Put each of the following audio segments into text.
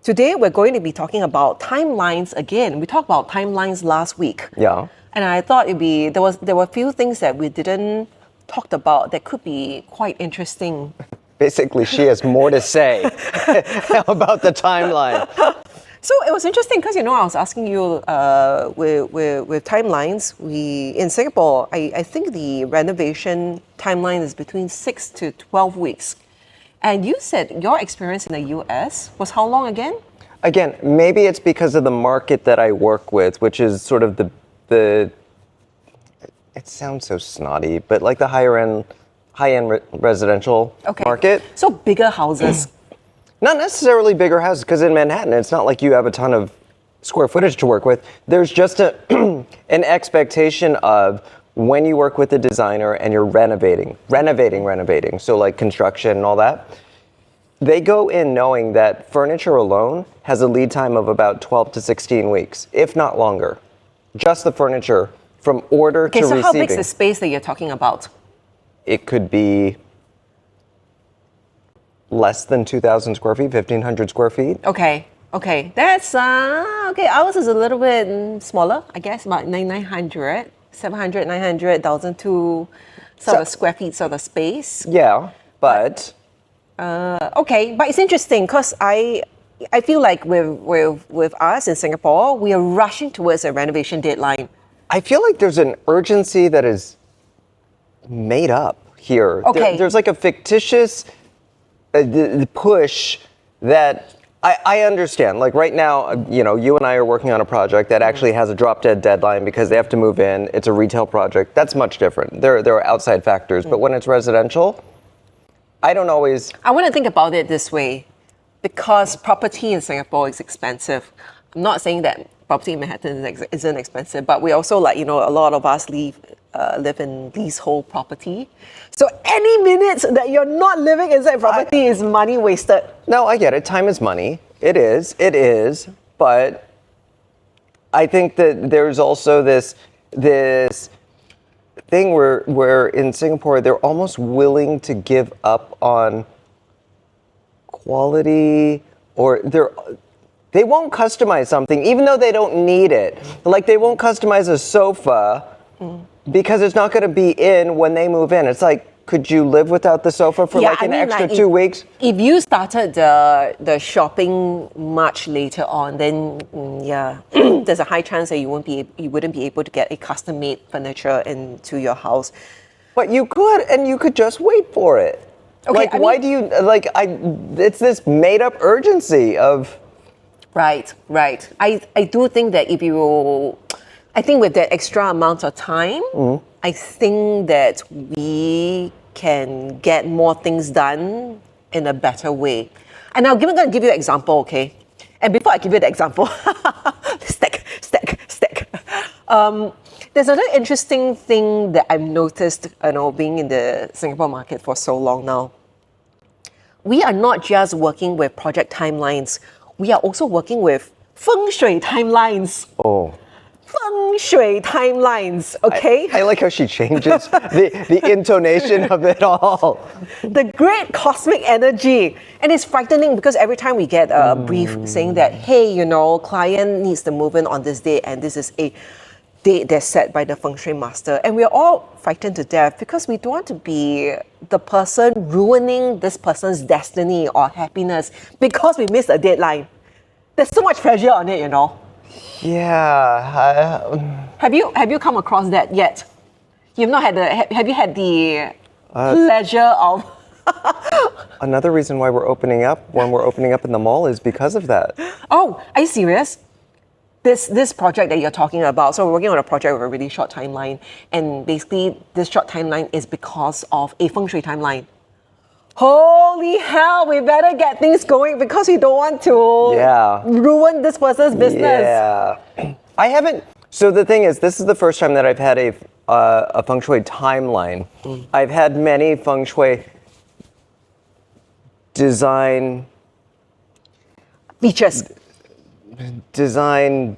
Today we're going to be talking about timelines again. We talked about timelines last week. Yeah. And I thought there were a few things that we didn't talk about that could be quite interesting. Basically, she has more to say about the timeline. So it was interesting because, I was asking you with timelines, in Singapore, I think the renovation timeline is between 6 to 12 weeks. And you said your experience in the US was how long again? Again, maybe it's because of the market that I work with, which is sort of the it sounds so snotty, but like the high-end residential market. So bigger houses. Not necessarily bigger houses, because in Manhattan, it's not like you have a ton of square footage to work with. There's just an expectation of when you work with a designer and you're renovating. So like construction and all that. They go in knowing that furniture alone has a lead time of about 12 to 16 weeks, if not longer. Just the furniture from order to receiving. Okay, so how big is the space that you're talking about? It could be less than 2,000 square feet, 1,500 square feet. Okay. That's, okay, ours is a little bit smaller, I guess, about 900, 700, 900, 1,002 sort of square feet sort of space. Yeah, but... Okay, but it's interesting because I feel like with us in Singapore, we are rushing towards a renovation deadline. I feel like there's an urgency that is made up here. Okay. There's like a fictitious push that I understand. Like right now, you and I are working on a project that actually has a drop-dead deadline because they have to move in. It's a retail project. That's much different. There are outside factors. But when it's residential, I don't always... I want to think about it this way. Because property in Singapore is expensive. I'm not saying that property in Manhattan isn't expensive, but we also a lot of us live in leasehold property. So any minute that you're not living inside property is money wasted. No, I get it. Time is money. It is. But I think that there's also this thing where in Singapore, they're almost willing to give up on quality, or they won't customize something even though they don't need it. Like they won't customize a sofa because it's not going to be in when they move in. It's like, could you live without the sofa for an extra 2 weeks? If you started the shopping much later on, then there's a high chance that you wouldn't be able to get a custom-made furniture into your house. But you could, and you could just wait for it. Okay, why do you it's this made-up urgency of... Right. I do think that I think with that extra amount of time, I think that we can get more things done in a better way. And I'm going to give you an example, okay? And before I give you the example, stack. There's another interesting thing that I've noticed, being in the Singapore market for so long now. We are not just working with project timelines. We are also working with Fengshui Timelines. Oh. Fengshui Timelines, okay? I like how she changes the intonation of it all. The great cosmic energy. And it's frightening because every time we get a brief saying that, hey, client needs to move in on this day and this is a date that's set by the Feng Shui master. And we're all frightened to death because we don't want to be the person ruining this person's destiny or happiness because we missed a deadline. There's so much pressure on it, Yeah. Have you come across that yet? You've not had have you had the pleasure of... Another reason why we're opening up when we're opening up in the mall is because of that. Oh, are you serious? This project that you're talking about, so we're working on a project with a really short timeline, and basically this short timeline is because of a Feng Shui timeline. Holy hell, we better get things going because we don't want to ruin this person's business. Yeah. I haven't, so the thing is, this is the first time that I've had a Feng Shui timeline. I've had many Feng Shui design features. Design.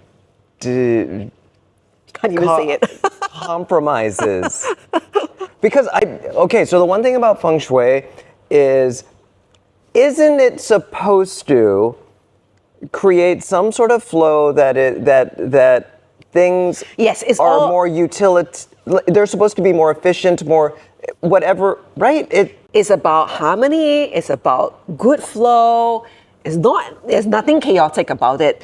Can't even say it. Compromises. Because so the one thing about Feng Shui is, isn't it supposed to create some sort of flow that things Yes, it's are all- more they're supposed to be more efficient, more whatever, right? It's about harmony, it's about good flow. There's nothing chaotic about it.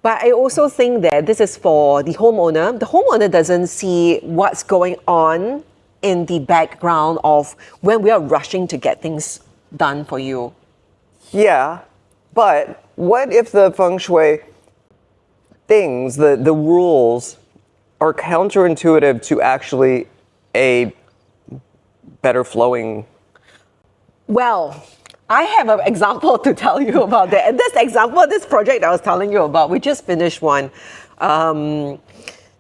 But I also think that this is for the homeowner. The homeowner doesn't see what's going on in the background of when we are rushing to get things done for you. Yeah, but what if the feng shui things, the rules, are counterintuitive to actually a better flowing? Well, I have an example to tell you about that. And this project I was telling you about, we just finished one.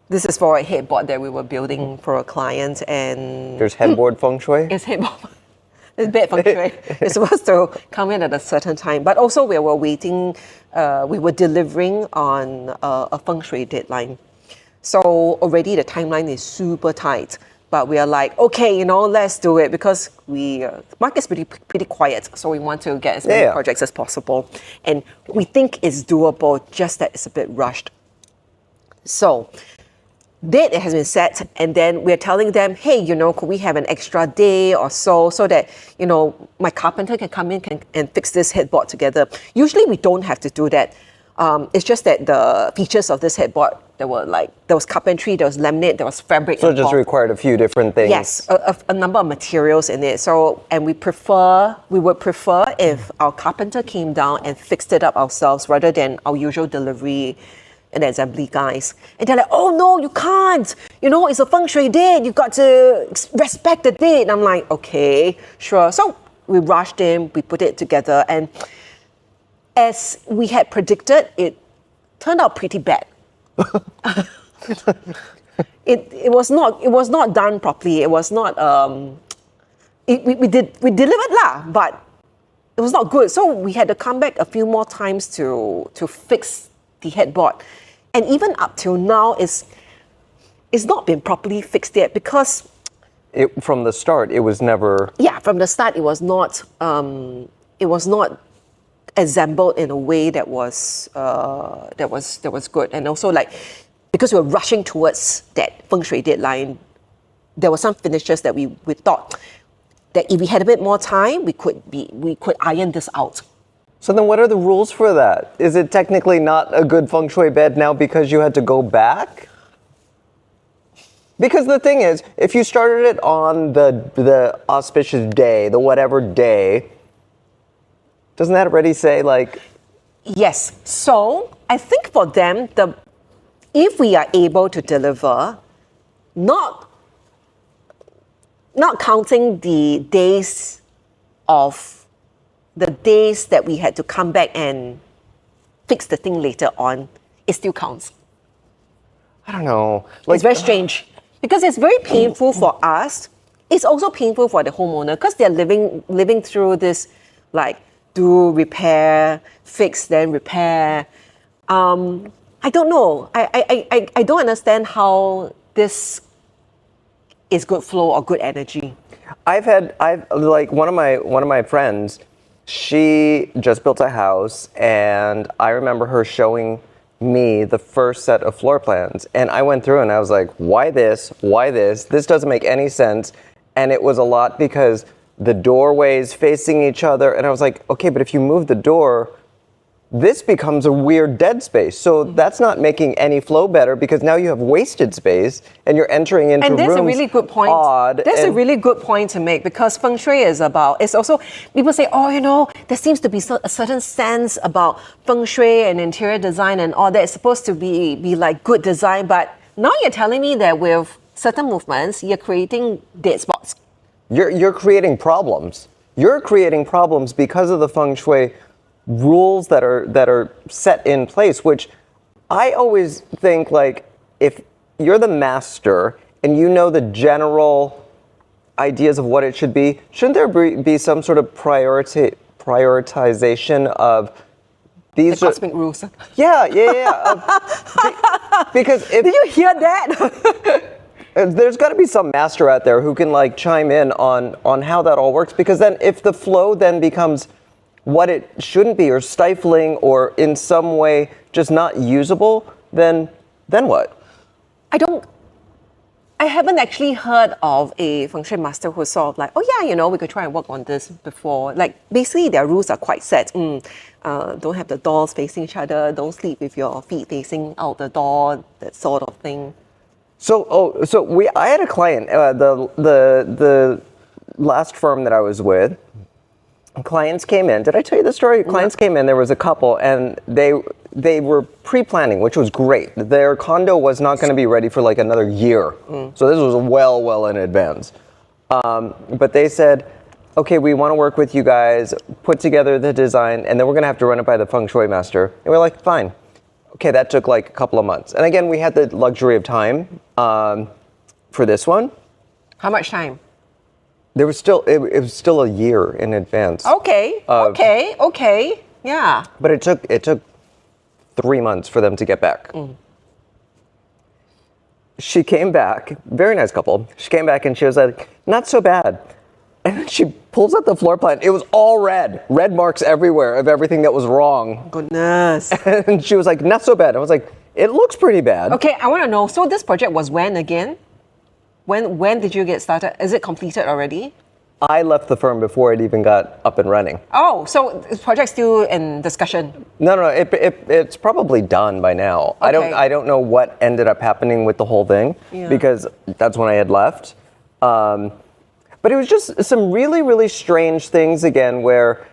This is for a headboard that we were building for a client, and There's headboard feng shui? it's headboard. It's bad feng shui. It's supposed to come in at a certain time. But also we were waiting, we were delivering on a feng shui deadline. So already the timeline is super tight. But we are like, okay, let's do it, because market's pretty quiet, so we want to get as many projects as possible, and we think it's doable, just that it's a bit rushed. So, date has been set, and then we're telling them, hey, could we have an extra day or so that my carpenter can come in and fix this headboard together. Usually we don't have to do that. It's just that the features of this headboard, there was carpentry, there was laminate, there was fabric. So it just required a few different things. Yes, a number of materials in it. So, and we would prefer if our carpenter came down and fixed it up ourselves rather than our usual delivery and assembly guys. And they're like, oh no, you can't. It's a feng shui date. You've got to respect the date. And I'm like, okay, sure. So we rushed in, we put it together, and as we had predicted, it turned out pretty bad. It was not done properly. It was not. We delivered lah, but it was not good. So we had to come back a few more times to fix the headboard, and even up till now, it's not been properly fixed yet, because From the start, it was never. Yeah, from the start, it was not. It was not assembled in a way that was good, and also because we were rushing towards that feng shui deadline, there were some finishes that we thought that if we had a bit more time, we could iron this out. So then what are the rules for that? Is it technically not a good feng shui bed now because you had to go back? Because the thing is, if you started it on the auspicious day, the whatever day, doesn't that already say Yes. So I think for them, if we are able to deliver, not counting the days that we had to come back and fix the thing later on, it still counts. I don't know. It's very strange, because it's very painful for us. It's also painful for the homeowner, because they're living through this, do repair, fix, then repair. I don't know. I don't understand how this is good flow or good energy. I've one of my friends, she just built a house, and I remember her showing me the first set of floor plans, and I went through and I was like, why this? This doesn't make any sense. And it was a lot because the doorways facing each other, and I was like, okay, but if you move the door, this becomes a weird dead space. So that's not making any flow better, because now you have wasted space and you're entering into rooms. And there's a really good point. A really good point to make, because feng shui it's also, people say, there seems to be a certain sense about feng shui and interior design and all that. It's supposed to be like good design, but now you're telling me that with certain movements, you're creating dead spots. You're creating problems. You're creating problems because of the feng shui rules that are set in place, which I always think, if you're the master and you know the general ideas of what it should be, shouldn't there be some sort of prioritization of these cosmic rules? Yeah. Because did you hear that? There's got to be some master out there who can chime in on how that all works, because then if the flow then becomes what it shouldn't be, or stifling, or in some way just not usable, then what? I haven't actually heard of a feng shui master who's sort of like, oh yeah, we could try and work on this before. Like basically their rules are quite set. Don't have the doors facing each other. Don't sleep with your feet facing out the door. That sort of thing. I had a client, the last firm that I was with. Clients came in. Did I tell you the story? Clients came in. There was a couple, and they were pre-planning, which was great. Their condo was not going to be ready for like another year, so this was well in advance. But they said, "Okay, we want to work with you guys. Put together the design, and then we're going to have to run it by the feng shui master." And we're like, "Fine." Okay, that took like a couple of months. And again, we had the luxury of time for this one. How much time? There was still it was still a year in advance. Okay. Yeah. But it took 3 months for them to get back. She came back, very nice couple. She came back and she was like, "Not so bad." And then she pulls out the floor plan. It was all red marks everywhere of everything that was wrong. Goodness. And she was like, "Not so bad." I was like, "It looks pretty bad." Okay, I want to know. So this project was when again? When did you get started? Is it completed already? I left the firm before it even got up and running. Oh, so the project's still in discussion. No, it's probably done by now. Okay. I don't know what ended up happening with the whole thing because that's when I had left. But it was just some really strange things again, where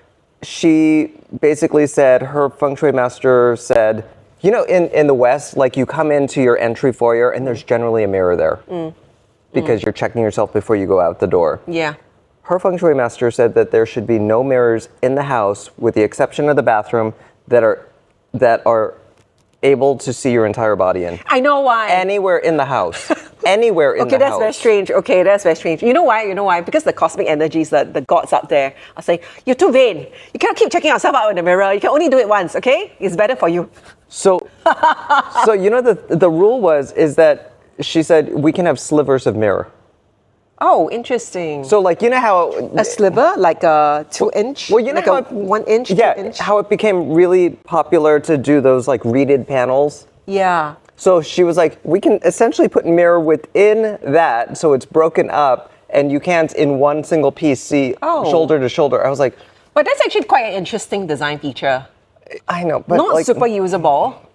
she basically said, her feng shui master said, in the West, like you come into your entry foyer and there's generally a mirror there because you're checking yourself before you go out the door. Yeah. Her feng shui master said that there should be no mirrors in the house, with the exception of the bathroom, that are able to see your entire body in. I know why. Anywhere in the house. Anywhere in the house. Okay, that's very strange. Okay, that's very strange. You know why? Because the cosmic energies, the gods up there are saying, you're too vain. You cannot keep checking yourself out in the mirror. You can only do it once, okay? It's better for you. So the rule is that she said we can have slivers of mirror. Oh, interesting. So like, how... A sliver? Like a 2-inch? Well, like a 1 inch, yeah, 2 inch? how it became really popular to do those like reeded panels. Yeah. So she was like, we can essentially put mirror within that, so it's broken up, and you can't in one single piece see shoulder to shoulder. I was like... But that's actually quite an interesting design feature. I know, but not like, super usable.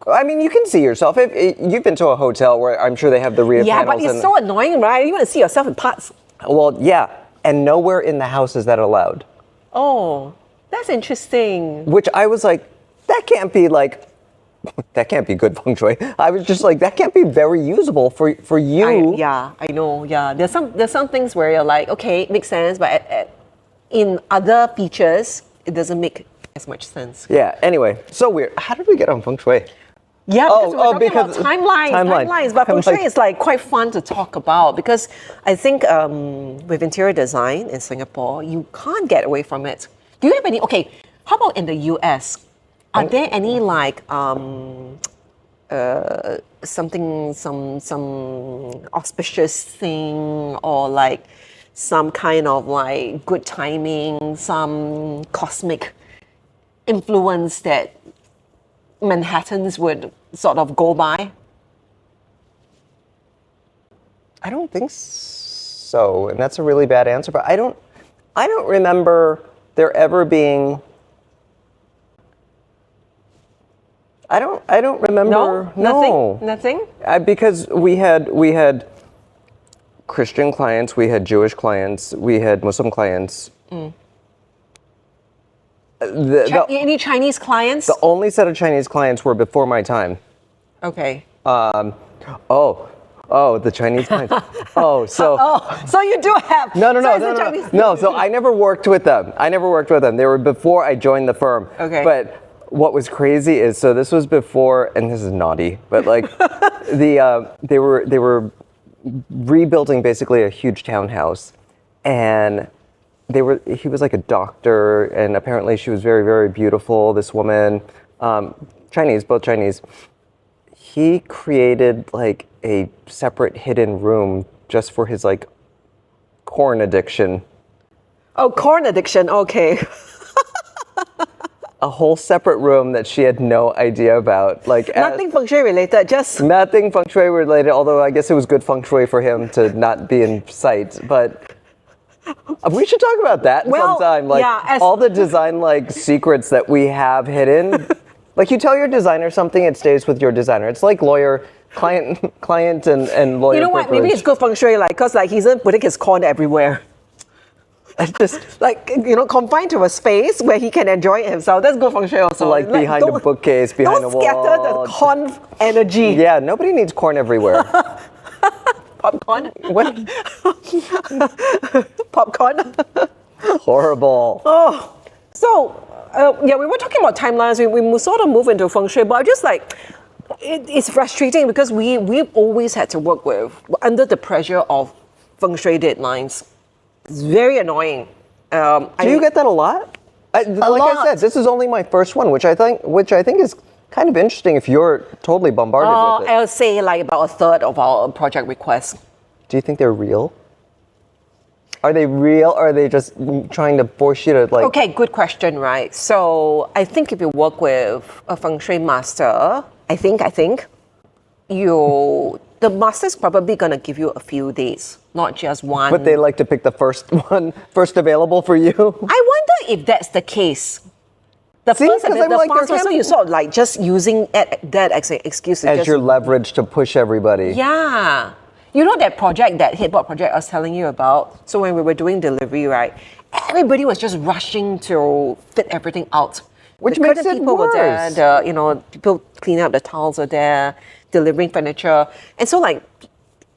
I mean, you can see yourself. You've been to a hotel where I'm sure they have the reeded panels. Yeah, but it's so annoying, right? You want to see yourself in parts. Well, yeah, and nowhere in the house is that allowed. Oh, that's interesting. Which I was like, that can't be good feng shui. I was just like, that can't be very usable for you. I know. Yeah, there's some things where you're like, okay, it makes sense, but in other features, it doesn't make as much sense. Yeah. Anyway, so weird. How did we get on feng shui? Yeah, because we're talking about timelines. But feng shui is like quite fun to talk about because I think with interior design in Singapore, you can't get away from it. Do you have any? Okay, how about in the US? Are there any like some auspicious thing, or like some kind of like good timing, some cosmic influence that Manhattans would sort of go by? I don't think so, and that's a really bad answer. But I don't remember there ever being. I don't remember. No, nothing. Because we had Christian clients, we had Jewish clients, we had Muslim clients. Any Chinese clients? The only set of Chinese clients were before my time. Okay. The Chinese clients. So you do have. No. So I never worked with them. They were before I joined the firm. Okay. But what was crazy is, so this was before, and this is naughty, but like they were rebuilding basically a huge townhouse, and he was like a doctor, and apparently she was very, very beautiful, this woman, Chinese, both Chinese. He created like a separate hidden room just for his like corn addiction. Oh, corn addiction, okay. a whole separate room that she had no idea about. Like Nothing feng shui related, just nothing feng shui related, although I guess it was good feng shui for him to not be in sight. But we should talk about that sometime. Like all the design like secrets that we have hidden. Like you tell your designer something, it stays with your designer. It's like client and lawyer. You know what? Maybe it's good feng shui, like, because like he isn't putting his corn everywhere. Just like, confined to a space where he can enjoy it himself. That's good feng shui also. Like behind a bookcase, behind a wall. Don't scatter the corn energy. Yeah, nobody needs corn everywhere. Popcorn. What? Popcorn. Horrible. Oh, so we were talking about timelines. We sort of move into feng shui, but I'm just like, it's frustrating because we've always had to work under the pressure of feng shui deadlines. It's very annoying. Do you get that a lot? Like lot. I said, this is only my first one, which I think is kind of interesting if you're totally bombarded with it. I would say like about a third of our project requests. Do you think they're real? Are they real, or are they just trying to force you to like... Okay, good question, right? So I think if you work with a feng shui master, I think the master's probably going to give you a few days, not just one. But they like to pick the first available for you? I wonder if that's the case. The first one, so you sort of like just using that as an excuse to as your leverage to push everybody. Yeah. You know that project, that headboard project I was telling you about? So when we were doing delivery, right, everybody was just rushing to fit everything out. Which makes it people worse. were there, people cleaning up the tiles are there, delivering furniture. And so like,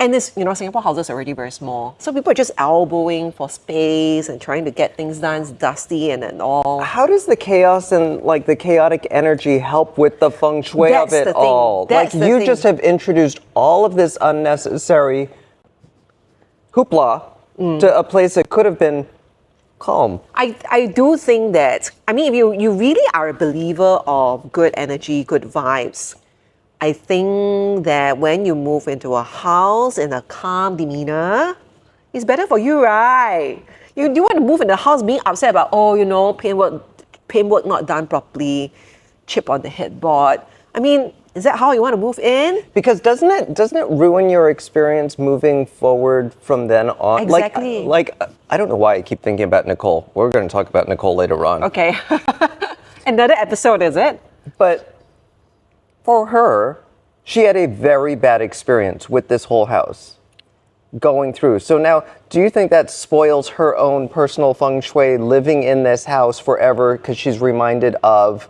and this, Singapore houses are already very small. So people are just elbowing for space and trying to get things done. It's dusty and all. How does the chaos and like the chaotic energy help with the feng shui of it all? Like you just have introduced all of this unnecessary hoopla to a place that could have been calm. I do think that, if you really are a believer of good energy, good vibes, I think that when you move into a house in a calm demeanor, it's better for you, right? You want to move in the house being upset about, paintwork not done properly, chip on the headboard. Is that how you want to move in? Because doesn't it ruin your experience moving forward from then on? Exactly. Like I don't know why I keep thinking about Nicole. We're going to talk about Nicole later on. Okay. Another episode, is it? But for her, she had a very bad experience with this whole house going through. So now, do you think that spoils her own personal feng shui living in this house forever because she's reminded of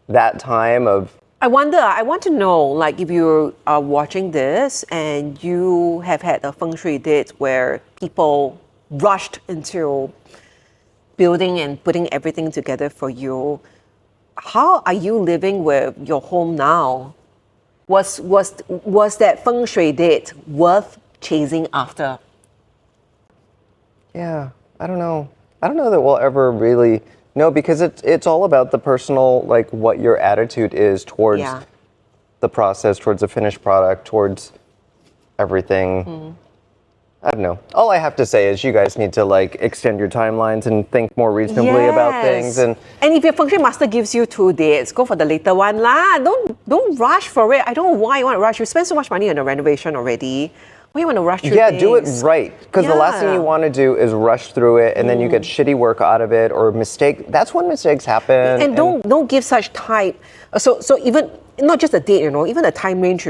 that time of... I want to know, like, if you are watching this and you have had a feng shui date where people rushed into building and putting everything together for you, how are you living with your home now? Was that feng shui date worth chasing after? Yeah, I don't know. I don't know that we'll ever really know, because it's all about the personal, like what your attitude is towards the process, towards the finished product, towards everything. I don't know. All I have to say is you guys need to like extend your timelines and think more reasonably about things. And if your feng shui master gives you 2 days, go for the later one lah. Don't rush for it. I don't know why you want to rush. You spend so much money on the renovation already. Why you want to rush through things? Do it right. Because the last thing you want to do is rush through it and then you get shitty work out of it or mistake. That's when mistakes happen. And don't give such tight. So even not just a date, even a time range,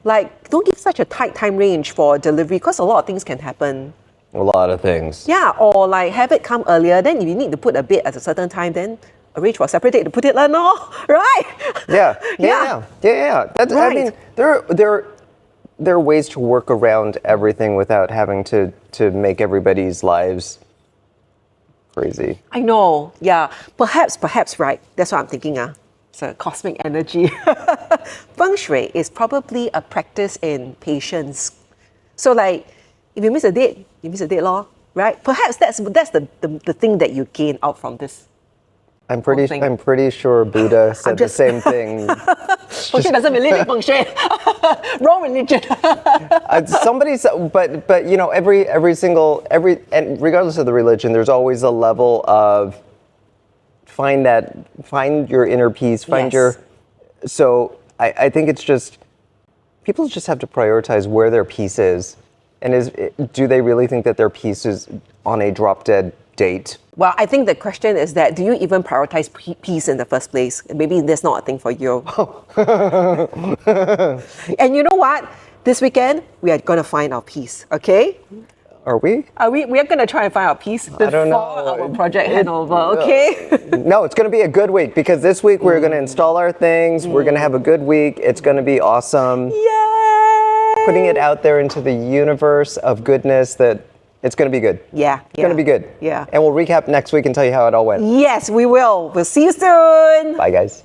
like don't give such a tight time range for delivery, because a lot of things can happen. A lot of things. Yeah, or like have it come earlier. Then if you need to put a bed at a certain time, then arrange for a separate date to put it lah, no, right? Yeah. That's, right. I mean, there are ways to work around everything without having to make everybody's lives crazy. I know. Yeah, perhaps right. That's what I'm thinking. It's a cosmic energy. Feng Shui is probably a practice in patience. So like, if you miss a date, you miss a date, law, right? Perhaps that's the thing that you gain out from this. I'm pretty sure Buddha said the same thing. Feng Shui doesn't believe in Feng Shui. Wrong religion. Somebody said, but every and regardless of the religion, there's always a level of find your inner peace, find Yes. so I think it's just, people just have to prioritize where their peace is. And do they really think that their peace is on a drop dead date? Well, I think the question is that, do you even prioritize peace in the first place? Maybe that's not a thing for you. And you know what? This weekend, we are going to find our peace, okay? Are we? We are going to try and find our peace before don't know. our project handover, okay? No, it's going to be a good week, because this week we're going to install our things. We're going to have a good week. It's going to be awesome. Yay! Putting it out there into the universe of goodness that it's going to be good. Yeah. It's going to be good. Yeah. And we'll recap next week and tell you how it all went. Yes, we will. We'll see you soon. Bye, guys.